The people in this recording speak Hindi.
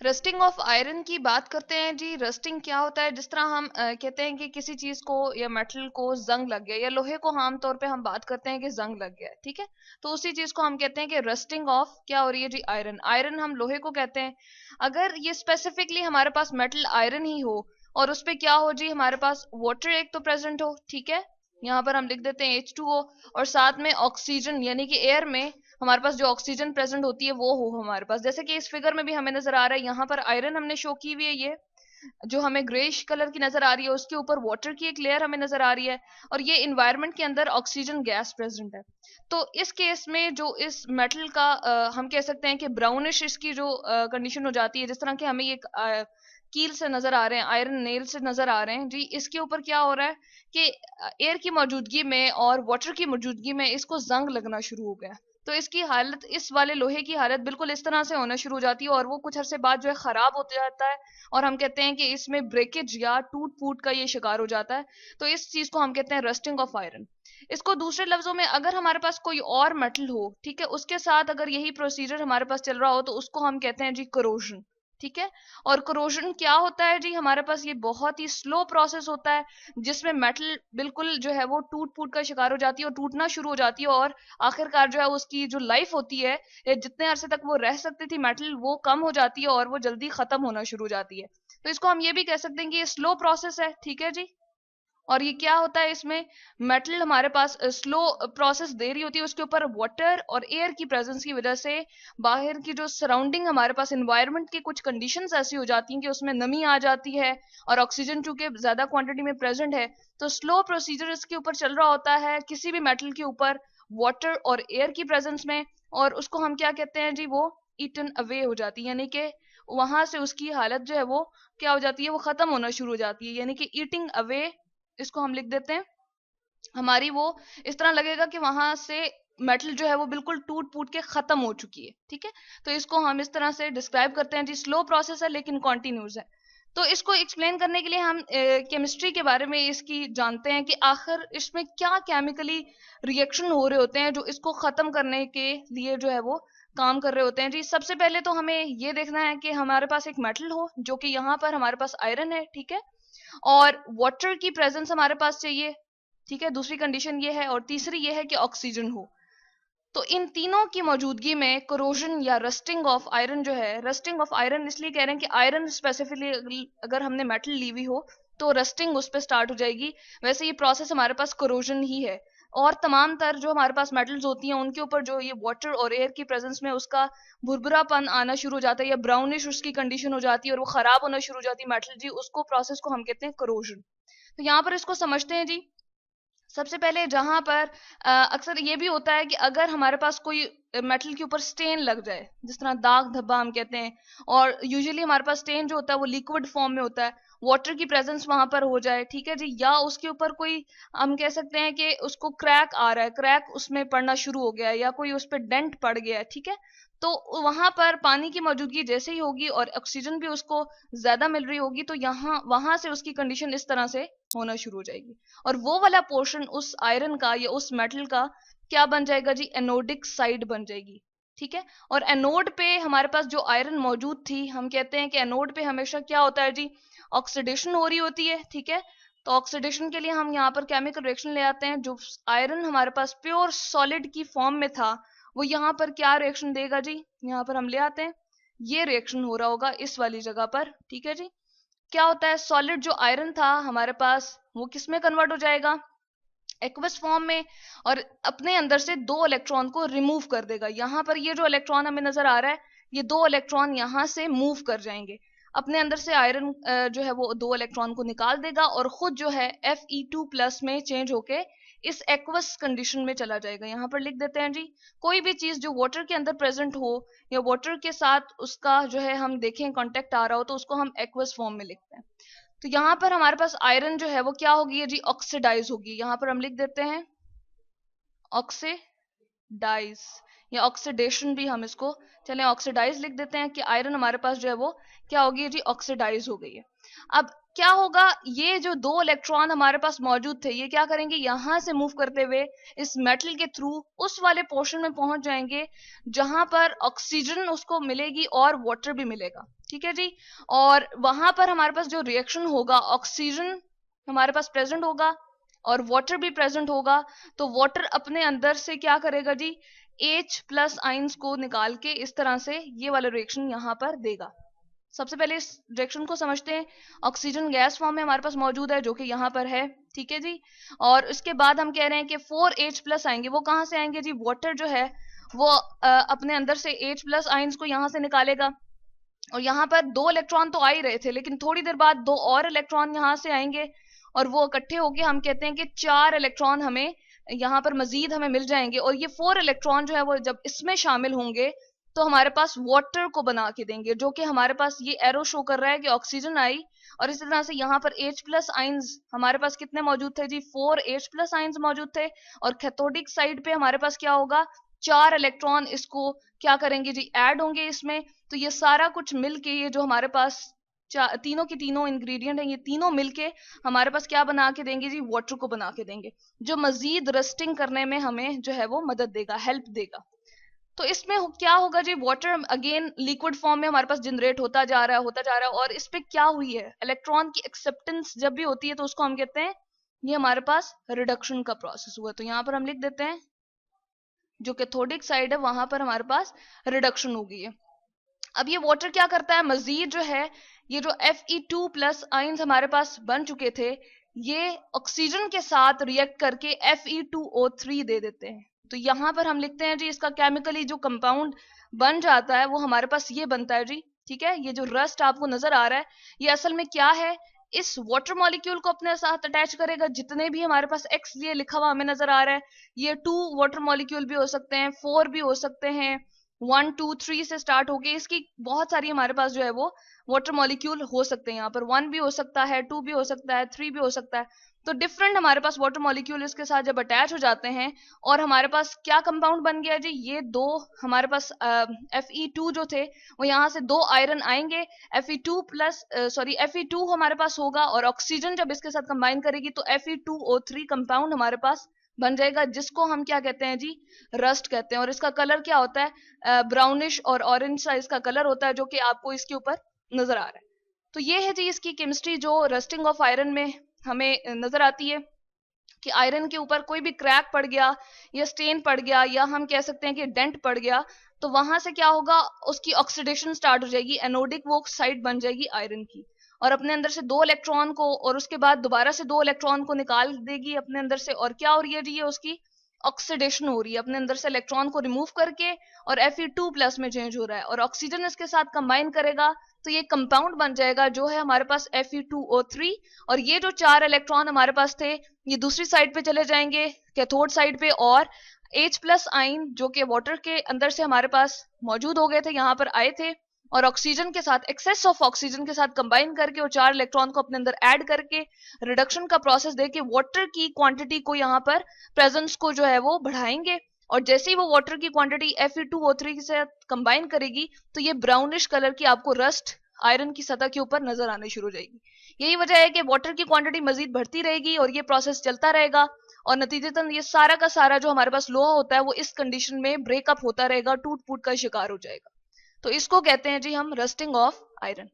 रस्टिंग ऑफ आयरन की बात करते हैं जी। रस्टिंग क्या होता है, जिस तरह हम कहते हैं कि किसी चीज को या मेटल को जंग लग गया, या लोहे को आमतौर पे हम बात करते हैं कि जंग लग गया है, ठीक है। तो उसी चीज को हम कहते हैं कि रस्टिंग ऑफ क्या हो रही है जी, आयरन। आयरन हम लोहे को कहते हैं। अगर ये स्पेसिफिकली हमारे पास मेटल आयरन ही हो और उस पे क्या हो जी, हमारे पास वाटर एक तो प्रेजेंट हो, ठीक है, यहाँ पर हम लिख देते हैं H2O, और साथ में ऑक्सीजन यानी कि एयर में हमारे पास जो ऑक्सीजन प्रेजेंट होती है वो हो हमारे पास, जैसे कि इस फिगर में भी हमें नजर आ रहा है। यहाँ पर आयरन हमने शो की हुई है, ये जो हमें ग्रेइश कलर की नजर आ रही है, उसके ऊपर वाटर की एक लेयर हमें नजर आ रही है, और ये इन्वायरमेंट के अंदर ऑक्सीजन गैस प्रेजेंट है। तो इस केस में जो इस मेटल का हम कह सकते हैं कि ब्राउनिश इसकी जो कंडीशन हो जाती है, जिस तरह के हमें ये कील से नजर आ रहे हैं, आयरन नेल से नजर आ रहे हैं जी, इसके ऊपर क्या हो रहा है कि एयर की मौजूदगी में और वाटर की मौजूदगी में इसको जंग लगना शुरू हो गया। तो इसकी हालत, इस वाले लोहे की हालत बिल्कुल इस तरह से होना शुरू हो जाती है, और वो कुछ अरसे बाद जो है खराब हो जाता है, और हम कहते हैं कि इसमें ब्रेकेज या टूट फूट का ये शिकार हो जाता है। तो इस चीज को हम कहते हैं रस्टिंग ऑफ आयरन। इसको दूसरे लफ्जों में, अगर हमारे पास कोई और मेटल हो, ठीक है, उसके साथ अगर यही प्रोसीजर हमारे पास चल रहा हो, तो उसको हम कहते हैं जी करोजन, ठीक है। और करोजन क्या होता है जी, हमारे पास ये बहुत ही स्लो प्रोसेस होता है, जिसमें मेटल बिल्कुल जो है वो टूट फूट का शिकार हो जाती है और टूटना शुरू हो जाती है, और आखिरकार जो है उसकी जो लाइफ होती है, या जितने अरसे तक वो रह सकती थी मेटल, वो कम हो जाती है और वो जल्दी खत्म होना शुरू हो जाती है। तो इसको हम ये भी कह सकते हैं कि ये स्लो प्रोसेस है, ठीक है जी। और ये क्या होता है, इसमें मेटल हमारे पास स्लो प्रोसेस दे रही होती है, उसके ऊपर वाटर और एयर की प्रेजेंस की वजह से बाहर की जो सराउंडिंग हमारे पास एनवायरनमेंट की कुछ कंडीशंस ऐसी हो जाती हैं कि उसमें नमी आ जाती है, और ऑक्सीजन चूंकि ज्यादा क्वांटिटी में प्रेजेंट है, तो स्लो प्रोसीजर इसके ऊपर चल रहा होता है किसी भी मेटल के ऊपर वाटर और एयर की प्रेजेंस में, और उसको हम क्या कहते हैं जी, वो ईटन अवे हो जाती है, यानी कि वहां से उसकी हालत जो है वो क्या हो जाती है, वो खत्म होना शुरू हो जाती है, यानी कि ईटिंग अवे इसको हम लिख देते हैं। हमारी वो इस तरह लगेगा कि वहां से मेटल जो है वो बिल्कुल टूट फूट के खत्म हो चुकी है, ठीक है। तो इसको हम इस तरह से डिस्क्राइब करते हैं जी, स्लो प्रोसेस है लेकिन कॉन्टिन्यूस है। तो इसको एक्सप्लेन करने के लिए हम केमिस्ट्री के बारे में इसकी जानते हैं कि आखिर इसमें क्या केमिकली रिएक्शन हो रहे होते हैं जो इसको खत्म करने के लिए जो है वो काम कर रहे होते हैं जी। सबसे पहले तो हमें ये देखना है कि हमारे पास एक मेटल हो, जो कि यहाँ पर हमारे पास आयरन है, ठीक है, और वाटर की प्रेजेंस हमारे पास चाहिए, ठीक है, दूसरी कंडीशन ये है, और तीसरी ये है कि ऑक्सीजन हो। तो इन तीनों की मौजूदगी में कोरोजन या रस्टिंग ऑफ आयरन जो है, रस्टिंग ऑफ आयरन इसलिए कह रहे हैं कि आयरन स्पेसिफिकली अगर हमने मेटल ली हुई हो तो रस्टिंग उस पर स्टार्ट हो जाएगी। वैसे ये प्रोसेस हमारे पास कोरोजन ही है, और तमाम तर जो हमारे पास मेटल्स होती हैं उनके ऊपर जो ये वाटर और एयर की प्रेजेंस में उसका भुरभुरापन आना शुरू हो जाता है, या ब्राउनिश उसकी कंडीशन हो जाती है और वो खराब होना शुरू हो जाती है मेटल जी, उसको प्रोसेस को हम कहते हैं कोरोजन। तो यहाँ पर इसको समझते हैं जी। सबसे पहले जहां पर अक्सर ये भी होता है कि अगर हमारे पास कोई मेटल के ऊपर स्टेन लग जाए, जिस तरह दाग धब्बा हम कहते हैं, और यूजुअली हमारे पास स्टेन जो होता है वो लिक्विड फॉर्म में होता है, वाटर की प्रेजेंस वहां पर हो जाए, ठीक है जी, या उसके ऊपर कोई हम कह सकते हैं कि उसको क्रैक आ रहा है, क्रैक उसमें पड़ना शुरू हो गया है, या कोई उस पर डेंट पड़ गया है, ठीक है। तो वहां पर पानी की मौजूदगी जैसे ही होगी और ऑक्सीजन भी उसको ज्यादा मिल रही होगी, तो यहाँ वहां से उसकी कंडीशन इस तरह से होना शुरू हो जाएगी, और वो वाला पोर्शन उस आयरन का या उस मेटल का क्या बन जाएगा जी, एनोडिक साइड बन जाएगी, ठीक है। और एनोड पे हमारे पास जो आयरन मौजूद थी, हम कहते हैं कि एनोड पे हमेशा क्या होता है जी, ऑक्सीडेशन हो रही होती है, ठीक है। तो ऑक्सीडेशन के लिए हम यहाँ पर केमिकल रिएक्शन ले आते हैं। जो आयरन हमारे पास प्योर सॉलिड की फॉर्म में था, वो यहाँ पर क्या रिएक्शन देगा जी, यहाँ पर हम ले आते हैं, ये रिएक्शन हो रहा होगा इस वाली जगह पर, ठीक है जी। क्या होता है, सॉलिड जो आयरन था हमारे पास वो किस में कन्वर्ट हो जाएगा, एक्वस फॉर्म में, और अपने अंदर से दो इलेक्ट्रॉन को रिमूव कर देगा। यहाँ पर ये जो इलेक्ट्रॉन हमें नजर आ रहा है, ये दो इलेक्ट्रॉन यहाँ से मूव कर जाएंगे, अपने अंदर से आयरन जो है वो दो इलेक्ट्रॉन को निकाल देगा और खुद जो है Fe2+ में चेंज होके इस एक्वस कंडीशन में चला जाएगा। यहाँ पर लिख देते हैं जी, कोई भी चीज जो वाटर के अंदर प्रेजेंट हो या वाटर के साथ उसका जो है हम देखें कांटेक्ट आ रहा हो, तो उसको हम एक्वस फॉर्म में लिखते हैं। तो यहाँ पर हमारे पास आयरन जो है वो क्या होगी जी, ऑक्सीडाइज होगी। यहाँ पर हम लिख देते हैं ऑक्सीडाइज, या ऑक्सीडेशन भी हम इसको चले ऑक्सीडाइज लिख देते हैं कि आयरन हमारे पास जो है वो क्या होगी जी, ऑक्सीडाइज हो गई है। अब क्या होगा, ये जो 2 इलेक्ट्रॉन हमारे पास मौजूद थे, ये क्या करेंगे, यहां से मूव करते हुए इस मेटल के थ्रू उस वाले पोर्शन में पहुंच जाएंगे जहां पर ऑक्सीजन उसको मिलेगी और वाटर भी मिलेगा, ठीक है जी। और वहां पर हमारे पास जो रिएक्शन होगा, ऑक्सीजन हमारे पास प्रेजेंट होगा और वाटर भी प्रेजेंट होगा, तो वाटर अपने अंदर से क्या करेगा जी, H प्लस आइंस को निकाल के इस तरह से ये वाला रिएक्शन यहाँ पर देगा। सबसे पहले इस रिएक्शन को समझते हैं। ऑक्सीजन गैस फॉर्म में हमारे पास मौजूद है जो कि यहाँ पर है, ठीक है जी। और उसके बाद हम कह रहे हैं कि 4H प्लस आएंगे, वो कहाँ से आएंगे जी, वाटर जो है वो अपने अंदर से H प्लस आइंस को यहाँ से निकालेगा। और यहाँ पर 2 इलेक्ट्रॉन तो आ ही रहे थे, लेकिन थोड़ी देर बाद 2 और इलेक्ट्रॉन यहाँ से आएंगे और वो इकट्ठे होके हम कहते हैं कि 4 इलेक्ट्रॉन हमें यहाँ पर मजीद हमें मिल जाएंगे। और ये 4 इलेक्ट्रॉन जो है वो जब इसमें शामिल होंगे तो हमारे पास वाटर को बना के देंगे, जो कि हमारे पास ये एरो शो कर रहा है कि ऑक्सीजन आई। और इसी तरह से यहाँ पर H प्लस आइंस हमारे पास कितने मौजूद थे जी, 4H प्लस आइंस मौजूद थे। और कैथोडिक साइड पे हमारे पास क्या होगा, 4 इलेक्ट्रॉन इसको क्या करेंगे जी, ऐड होंगे इसमें। तो ये सारा कुछ मिलके, ये जो हमारे पास तीनों के तीनों इंग्रेडिएंट हैं, ये तीनों मिलके हमारे पास क्या बना के देंगे जी, वाटर को बना के देंगे, जो मजीद रस्टिंग करने में हमें जो है वो मदद देगा, हेल्प देगा। तो इसमें क्या होगा जी, वाटर अगेन लिक्विड फॉर्म में हमारे पास जनरेट होता जा रहा है, होता जा रहा है। और इस पे क्या हुई है, इलेक्ट्रॉन की एक्सेप्टेंस जब भी होती है तो उसको हम कहते हैं ये हमारे पास रिडक्शन का प्रोसेस हुआ। तो यहाँ पर हम लिख देते हैं जो कैथोडिक साइड है वहां पर हमारे पास रिडक्शन हो गई है। अब ये वाटर क्या करता है, मजीद जो है ये जो Fe2 प्लस आइंस हमारे पास बन चुके थे, ये ऑक्सीजन के साथ रिएक्ट करके Fe2O3 दे देते हैं। तो यहां पर हम लिखते हैं जी, इसका केमिकली जो कंपाउंड बन जाता है वो हमारे पास ये बनता है जी, ठीक है। ये जो रस्ट आपको नजर आ रहा है, ये असल में क्या है, इस वाटर मॉलिक्यूल को अपने साथ अटैच करेगा। जितने भी हमारे पास एक्स लिए लिखा हुआ हमें नजर आ रहा है, ये 2 वाटर मॉलिक्यूल भी हो सकते हैं, 4 भी हो सकते हैं, 1 2 3 से स्टार्ट होके इसकी बहुत सारी हमारे पास जो है वो वाटर मॉलिक्यूल हो सकते हैं। यहाँ पर 1 भी हो सकता है, 2 भी हो सकता है, 3 भी हो सकता है। तो डिफरेंट हमारे पास वाटर मॉलिक्यूल इसके साथ जब अटैच हो जाते हैं और हमारे पास क्या कंपाउंड बन गया जी, ये 2 हमारे पास Fe2 जो थे वो यहाँ से 2 आयरन आएंगे, Fe2 प्लस Fe2 हमारे पास होगा और ऑक्सीजन जब इसके साथ कंबाइन करेगी तो Fe2O3 कंपाउंड हमारे पास बन जाएगा, जिसको हम क्या कहते हैं जी, रस्ट कहते हैं। और इसका कलर क्या होता है, ब्राउनिश और ऑरेंज सा इसका कलर होता है, जो कि आपको इसके ऊपर नजर आ रहा है। तो ये है जी इसकी केमिस्ट्री जो रस्टिंग ऑफ आयरन में हमें नजर आती है कि आयरन के ऊपर कोई भी क्रैक पड़ गया या स्टेन पड़ गया या हम कह सकते हैं कि डेंट पड़ गया, तो वहां से क्या होगा, उसकी ऑक्सीडेशन स्टार्ट हो जाएगी, एनोडिक वो साइड बन जाएगी आयरन की, और अपने अंदर से 2 इलेक्ट्रॉन को और उसके बाद दोबारा से 2 इलेक्ट्रॉन को निकाल देगी अपने अंदर से। और क्या हो रही है जी, ये उसकी ऑक्सीडेशन हो रही है, अपने अंदर से इलेक्ट्रॉन को रिमूव करके और Fe2 प्लस में चेंज हो रहा है और ऑक्सीजन इसके साथ कंबाइन करेगा तो ये कंपाउंड बन जाएगा जो है हमारे पास Fe2O3। और ये जो 4 इलेक्ट्रॉन हमारे पास थे ये दूसरी साइड पे चले जाएंगे, कैथोड साइड पे, और H प्लस आइन जो कि वाटर के अंदर से हमारे पास मौजूद हो गए थे, यहाँ पर आए थे और ऑक्सीजन के साथ, एक्सेस ऑफ ऑक्सीजन के साथ कंबाइन करके और 4 इलेक्ट्रॉन को अपने अंदर ऐड करके रिडक्शन का प्रोसेस देके वाटर की क्वांटिटी को यहाँ पर प्रेजेंस को जो है वो बढ़ाएंगे। और जैसे ही वो वाटर की क्वांटिटी Fe2O3 के साथ कंबाइन करेगी तो ये ब्राउनिश कलर की आपको रस्ट आयरन की सतह के ऊपर नजर आने शुरू हो जाएगी। यही वजह है कि वाटर की क्वांटिटी मजीद बढ़ती रहेगी और ये प्रोसेस चलता रहेगा और नतीजतन ये सारा का सारा जो हमारे पास लोहा होता है वो इस कंडीशन में ब्रेकअप होता रहेगा, टूट फूट का शिकार हो जाएगा। तो इसको कहते हैं जी हम रस्टिंग ऑफ आयरन।